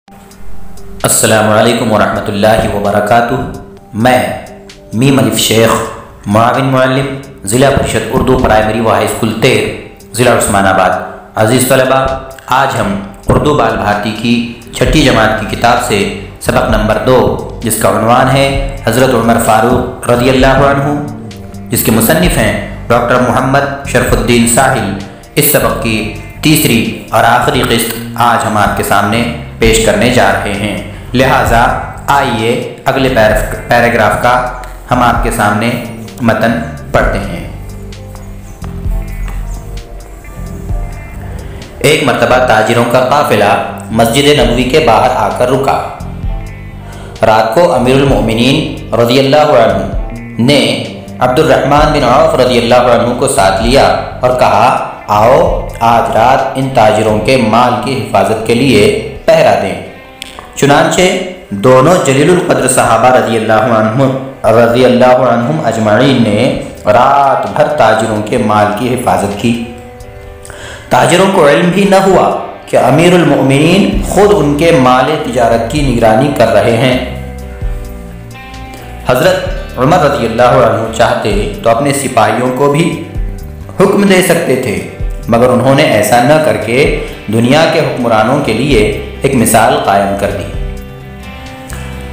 السلام علیکم ورحمۃ اللہ وبرکاتہ۔ میں میم الف شیخ معاون معلم ضلع پریشد اردو پرائمری و ہائی اسکول تیر ضلع عثمان آباد۔ عزیز طلباء، آج ہم اردو بال بھارتی کی چھٹی جماعت کی کتاب سے سبق نمبر 2 جس کا عنوان ہے حضرت عمر فاروق رضی اللہ عنہ، جس کے مصنف ہیں ڈاکٹر محمد شرف الدین ساحل، اس سبق کی تیسری اور آخری قسط آج ہم آپ کے سامنے پیش کرنے جا رہے ہیں۔ لہٰذا آئیے اگلے پیراگراف کا ہم آپ کے سامنے متن پڑھتے ہیں۔ ایک مرتبہ تاجروں کا قافلہ مسجد نبوی کے باہر آ کر رکا۔ رات کو امیر المؤمنین رضی اللہ عنہ نے عبد الرحمن بن عوف رضی اللہ عنہ کو ساتھ لیا اور کہا، آؤ آج رات ان تاجروں کے مال کی حفاظت کے لیے پہرا دیں۔ چنانچہ دونوں جلیل القدر صحابہ رضی اللہ عنہم اجمعین نے رات بھر تاجروں کے مال کی حفاظت کی۔ تاجروں کو علم بھی نہ ہوا کہ امیر المؤمنین خود ان کے مال تجارت کی نگرانی کر رہے ہیں۔ حضرت عمر رضی اللہ عنہ چاہتے تو اپنے سپاہیوں کو بھی حکم دے سکتے تھے، مگر انہوں نے ایسا نہ کر کے دنیا کے حکمرانوں کے لیے ایک مثال قائم کر دی۔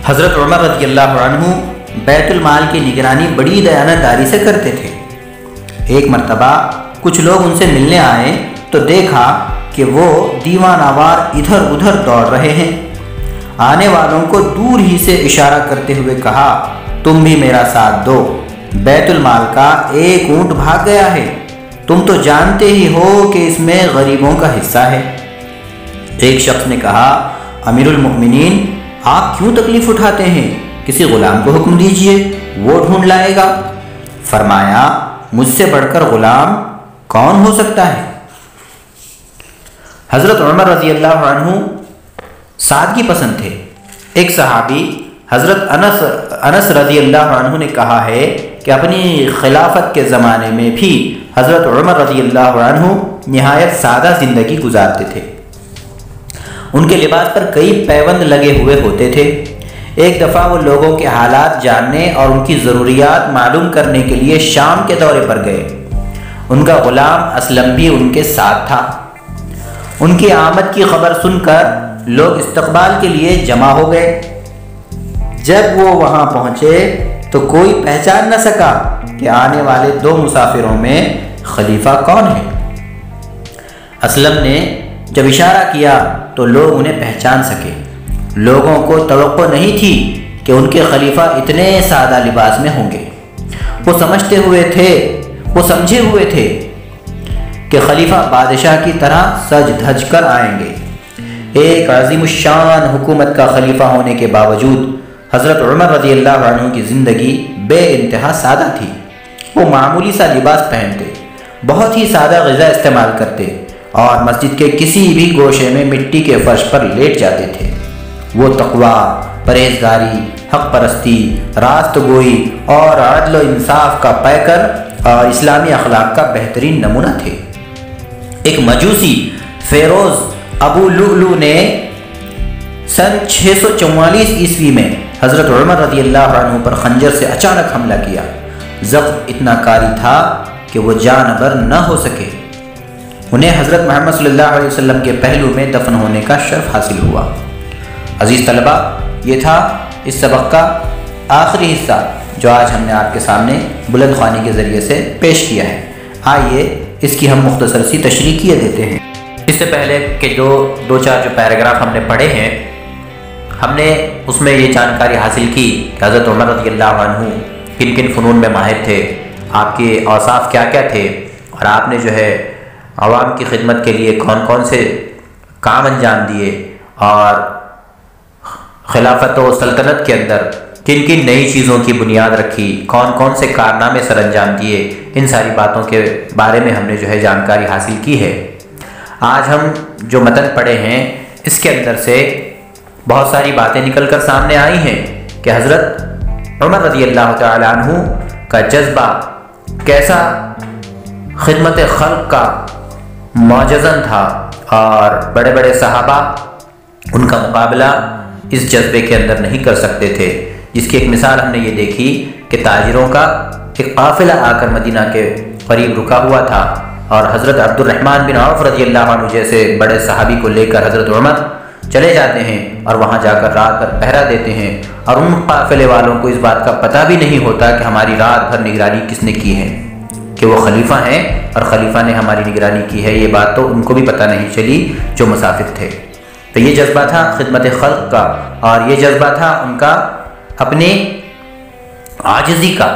حضرت عمر رضی اللہ عنہ بیت المال کی نگرانی بڑی دیانتداری سے کرتے تھے۔ ایک مرتبہ کچھ لوگ ان سے ملنے آئے تو دیکھا کہ وہ دیوان آوار ادھر ادھر دوڑ رہے ہیں۔ آنے والوں کو دور ہی سے اشارہ کرتے ہوئے کہا، تم بھی میرا ساتھ دو، بیت المال کا ایک اونٹ بھاگ گیا ہے، تم تو جانتے ہی ہو کہ اس میں غریبوں کا حصہ ہے۔ ایک شخص نے کہا، امیر المؤمنین آپ کیوں تکلیف اٹھاتے ہیں، کسی غلام کو حکم دیجئے، وہ ڈھونڈ لائے گا۔ فرمایا، مجھ سے بڑھ کر غلام کون ہو سکتا ہے؟ حضرت عمر رضی اللہ عنہ سادگی پسند تھے۔ ایک صحابی حضرت انس رضی اللہ عنہ نے کہا ہے کہ اپنی خلافت کے زمانے میں بھی حضرت عمر رضی اللہ عنہ نہایت سادہ زندگی گزارتے تھے۔ ان کے لباس پر کئی پیوند لگے ہوئے ہوتے تھے۔ ایک دفعہ وہ لوگوں کے حالات جاننے اور ان کی ضروریات معلوم کرنے کے لیے شام کے دورے پر گئے۔ ان کا غلام اسلم بھی ان کے ساتھ تھا۔ ان کی آمد کی خبر سن کر لوگ استقبال کے لیے جمع ہو گئے۔ جب وہ وہاں پہنچے تو کوئی پہچان نہ سکا کہ آنے والے دو مسافروں میں خلیفہ کون ہے۔ اسلم نے جب اشارہ کیا تو لوگ انہیں پہچان سکے۔ لوگوں کو توقع نہیں تھی کہ ان کے خلیفہ اتنے سادہ لباس میں ہوں گے۔ وہ سمجھے ہوئے تھے کہ خلیفہ بادشاہ کی طرح سج دھج کر آئیں گے۔ ایک عظیم الشان حکومت کا خلیفہ ہونے کے باوجود حضرت عمر رضی اللہ عنہ کی زندگی بے انتہا سادہ تھی۔ وہ معمولی سا لباس پہنتے، بہت ہی سادہ غذا استعمال کرتے اور مسجد کے کسی بھی گوشے میں مٹی کے فرش پر لیٹ جاتے تھے۔ وہ تقوی، پرہیزگاری، حق پرستی، راست گوئی اور عدل و انصاف کا پیکر اور اسلامی اخلاق کا بہترین نمونہ تھے۔ ایک مجوسی فیروز ابو لؤلؤ نے سن 644 عیسوی میں حضرت عمر رضی اللہ عنہ پر خنجر سے اچانک حملہ کیا۔ زخم اتنا کاری تھا کہ وہ جانبر نہ ہو سکے۔ انہیں حضرت محمد صلی اللہ علیہ وسلم کے پہلو میں دفن ہونے کا شرف حاصل ہوا۔ عزیز طلباء، یہ تھا اس سبق کا آخری حصہ جو آج ہم نے آپ کے سامنے بلند خوانی کے ذریعے سے پیش کیا ہے۔ آئیے اس کی ہم مختصر سی تشریح کیے دیتے ہیں۔ اس سے پہلے کہ دو چار جو پیراگراف ہم نے پڑھے ہیں، ہم نے اس میں یہ جانکاری حاصل کی کہ حضرت عمر رضی اللہ عنہ کن کن فنون میں ماہر تھے، آپ کے اوصاف کیا کیا تھے، اور آپ نے جو ہے عوام کی خدمت کے لیے کون کون سے کام انجام دیے، اور خلافت و سلطنت کے اندر کن کن نئی چیزوں کی بنیاد رکھی، کون کون سے کارنامے سر انجام دیے، ان ساری باتوں کے بارے میں ہم نے جو ہے جانکاری حاصل کی ہے۔ آج ہم جو متن پڑھے ہیں اس کے اندر سے بہت ساری باتیں نکل کر سامنے آئی ہیں کہ حضرت عمر رضی اللہ تعالی عنہ کا جذبہ کیسا خدمت خلق کا معجزن تھا، اور بڑے بڑے صحابہ ان کا مقابلہ اس جذبے کے اندر نہیں کر سکتے تھے، جس کی ایک مثال ہم نے یہ دیکھی کہ تاجروں کا ایک قافلہ آ کر مدینہ کے قریب رکا ہوا تھا، اور حضرت عبد الرحمن بن عوف رضی اللہ عنہ جیسے بڑے صحابی کو لے کر حضرت عمر چلے جاتے ہیں اور وہاں جا کر رات بھر پہرا دیتے ہیں، اور ان قافلے والوں کو اس بات کا پتہ بھی نہیں ہوتا کہ ہماری رات بھر نگرانی کس نے کی ہے، کہ وہ خلیفہ ہیں اور خلیفہ نے ہماری نگرانی کی ہے، یہ بات تو ان کو بھی پتہ نہیں چلی جو مسافر تھے۔ تو یہ جذبہ تھا خدمت خلق کا، اور یہ جذبہ تھا ان کا اپنی عاجزی کا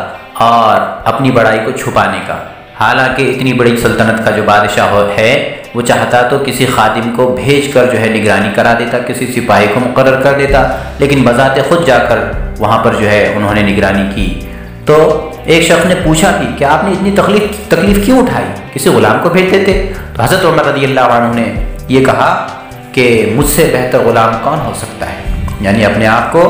اور اپنی بڑائی کو چھپانے کا۔ حالانکہ اتنی بڑی سلطنت کا جو بادشاہ ہے وہ چاہتا تو کسی خادم کو بھیج کر جو ہے نگرانی کرا دیتا، کسی سپاہی کو مقرر کر دیتا، لیکن بذات خود جا کر وہاں پر جو ہے انہوں نے نگرانی کی۔ تو ایک شخص نے پوچھا بھی کہ آپ نے اتنی تکلیف کیوں اٹھائی، کسی غلام کو بھیج دیتے؟ تو حضرت عمر رضی اللہ عنہ نے یہ کہا کہ مجھ سے بہتر غلام کون ہو سکتا ہے، یعنی اپنے آپ کو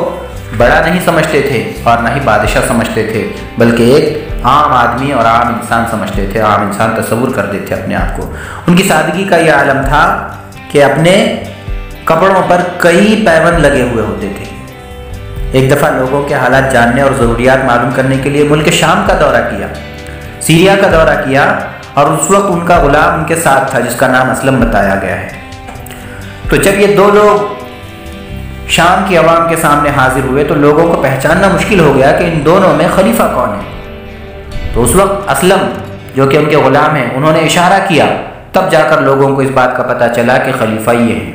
بڑا نہیں سمجھتے تھے اور نہ ہی بادشاہ سمجھتے تھے، بلکہ ایک عام آدمی اور عام انسان سمجھتے تھے، عام انسان تصور کرتے تھے اپنے آپ کو۔ ان کی سادگی کا یہ عالم تھا کہ اپنے کپڑوں پر کئی پیوند لگے ہوئے ہوتے تھے۔ ایک دفعہ لوگوں کے حالات جاننے اور ضروریات معلوم کرنے کے لیے ملک شام کا دورہ کیا، سیریا کا دورہ کیا، اور اس وقت ان کا غلام ان کے ساتھ تھا جس کا نام اسلم بتایا گیا ہے۔ تو جب یہ دو لوگ شام کی عوام کے سامنے حاضر ہوئے تو لوگوں کو پہچاننا مشکل ہو گیا کہ ان دونوں میں خلیفہ کون ہے۔ تو اس وقت اسلم جو کہ ان کے غلام ہیں انہوں نے اشارہ کیا، تب جا کر لوگوں کو اس بات کا پتہ چلا کہ خلیفہ یہ ہیں۔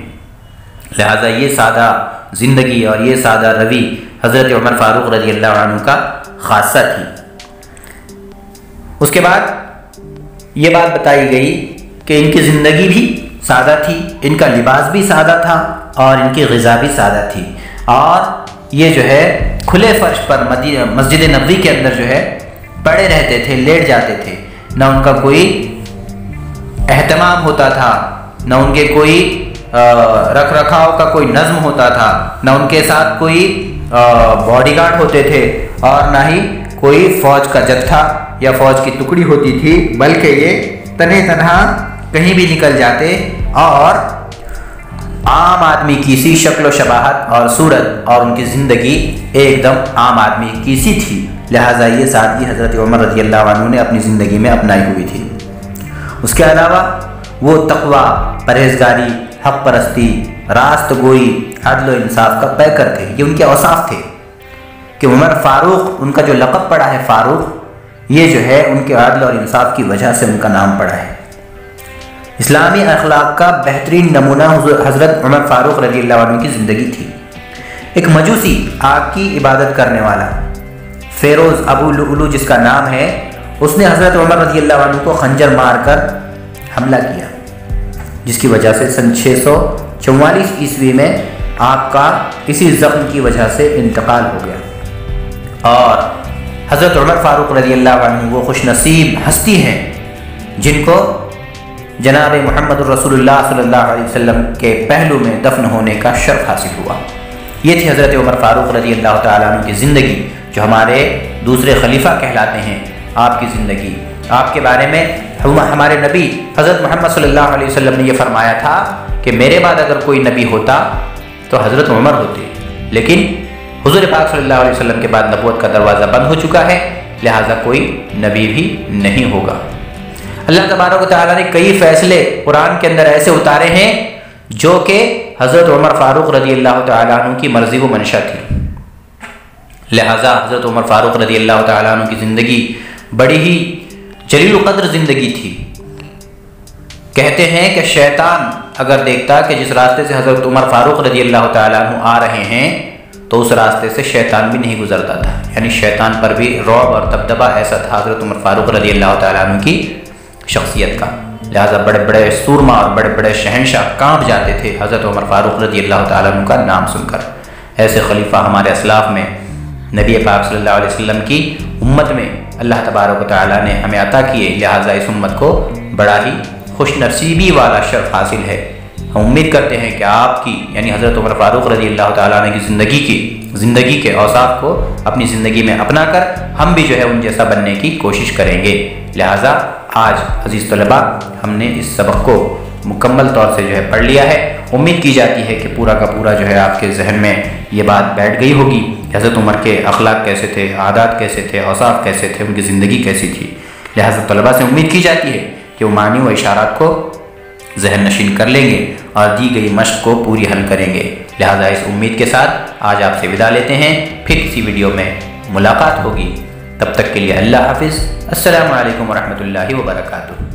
لہٰذا یہ سادہ زندگی اور یہ سادہ روی حضرت عمر فاروق رضی اللہ عنہ کا خاصہ تھی۔ اس کے بعد یہ بات بتائی گئی کہ ان کی زندگی بھی سادہ تھی، ان کا لباس بھی سادہ تھا اور ان کی غذا بھی سادہ تھی، اور یہ جو ہے کھلے فرش پر مسجد نبوی کے اندر جو ہے پڑے رہتے تھے، لیٹ جاتے تھے، نہ ان کا کوئی اہتمام ہوتا تھا، نہ ان کے کوئی رکھ رکھاؤ کا کوئی نظم ہوتا تھا، نہ ان کے ساتھ کوئی باڈی گارڈ ہوتے تھے، اور نہ ہی کوئی فوج کا جتھا یا فوج کی ٹکڑی ہوتی تھی، بلکہ یہ تنہے تنہا کہیں بھی نکل جاتے اور عام آدمی کی سی شکل و شباہت اور صورت، اور ان کی زندگی ایک دم عام آدمی کی سی تھی۔ لہٰذا یہ سادگی حضرت عمر رضی اللہ عنہ نے اپنی زندگی میں اپنائی ہوئی تھی۔ اس کے علاوہ وہ تقوی، پرہیزگاری، حق پرستی، راست گوئی، عدل و انصاف کا پیکر تھے۔ یہ ان کے اوصاف تھے کہ عمر فاروق، ان کا جو لقب پڑا ہے فاروق، یہ جو ہے ان کے عدل اور انصاف کی وجہ سے ان کا نام پڑا ہے۔ اسلامی اخلاق کا بہترین نمونہ حضرت عمر فاروق رضی اللہ عنہ کی زندگی تھی۔ ایک مجوسی، آگ کی عبادت کرنے والا، فیروز ابو لؤلؤ جس کا نام ہے، اس نے حضرت عمر رضی اللہ عنہ کو خنجر مار کر حملہ کیا، جس کی وجہ سے سن 644 عیسوی میں آپ کا کسی زخم کی وجہ سے انتقال ہو گیا۔ اور حضرت عمر فاروق رضی اللہ عنہ وہ خوش نصیب ہستی ہیں جن کو جناب محمد الرسول اللہ صلی اللہ علیہ وسلم کے پہلو میں دفن ہونے کا شرف حاصل ہوا۔ یہ تھی حضرت عمر فاروق رضی اللہ تعالیٰ عنہ کی زندگی، جو ہمارے دوسرے خلیفہ کہلاتے ہیں۔ آپ کی زندگی، آپ کے بارے میں ہمارے نبی حضرت محمد صلی اللہ علیہ وسلم نے یہ فرمایا تھا کہ میرے بعد اگر کوئی نبی ہوتا تو حضرت عمر ہوتے، لیکن حضور پاک صلی اللہ علیہ وسلم کے بعد نبوت کا دروازہ بند ہو چکا ہے، لہٰذا کوئی نبی بھی نہیں ہوگا۔ اللہ تبارک و تعالیٰ نے کئی فیصلے قرآن کے اندر ایسے اتارے ہیں جو کہ حضرت عمر فاروق رضی اللہ تعالیٰ عنہ کی مرضی و منشا تھی، لہٰذا حضرت عمر فاروق رضی اللہ تعالیٰ عنہ کی زندگی بڑی ہی جلیل القدر زندگی تھی۔ کہتے ہیں کہ شیطان اگر دیکھتا کہ جس راستے سے حضرت عمر فاروق رضی اللہ تعالیٰ عنہ آ رہے ہیں تو اس راستے سے شیطان بھی نہیں گزرتا تھا، یعنی شیطان پر بھی رعب اور دبدبہ ایسا تھا حضرت عمر فاروق رضی اللہ تعالیٰ عنہ کی شخصیت کا، لہٰذا بڑے بڑے سورما اور بڑے بڑے شہنشاہ کانپ جاتے تھے حضرت عمر فاروق رضی اللہ تعالیٰ عنہ کا نام سن کر۔ ایسے خلیفہ ہمارے اسلاف میں نبی پاک صلی اللہ علیہ وسلم کی امت میں اللہ تبارک و تعالیٰ نے ہمیں عطا کیے، لہٰذا اس امت کو بڑا ہی خوش نصیبی والا شرف حاصل ہے۔ ہم امید کرتے ہیں کہ آپ کی یعنی حضرت عمر فاروق رضی اللہ تعالیٰ عنہ کی زندگی کے اوصاف کو اپنی زندگی میں اپنا کر ہم بھی جو ہے ان جیسا بننے کی کوشش کریں گے۔ لہٰذا آج عزیز طلباء ہم نے اس سبق کو مکمل طور سے جو ہے پڑھ لیا ہے، امید کی جاتی ہے کہ پورا کا پورا جو ہے آپ کے ذہن میں یہ بات بیٹھ گئی ہوگی کہ حضرت عمر کے اخلاق کیسے تھے، عادات کیسے تھے، اوصاف کیسے تھے، ان کی زندگی کیسی تھی۔ لہٰذا طلباء سے امید کی جاتی ہے کہ وہ معنی و اشارات کو ذہن نشین کر لیں گے اور دی گئی مشق کو پوری حل کریں گے۔ لہٰذا اس امید کے ساتھ آج آپ سے وداع لیتے ہیں، پھر کسی ویڈیو میں ملاقات ہوگی، تب تک کے لیے اللہ حافظ۔ السلام علیکم ورحمۃ اللہ وبرکاتہ۔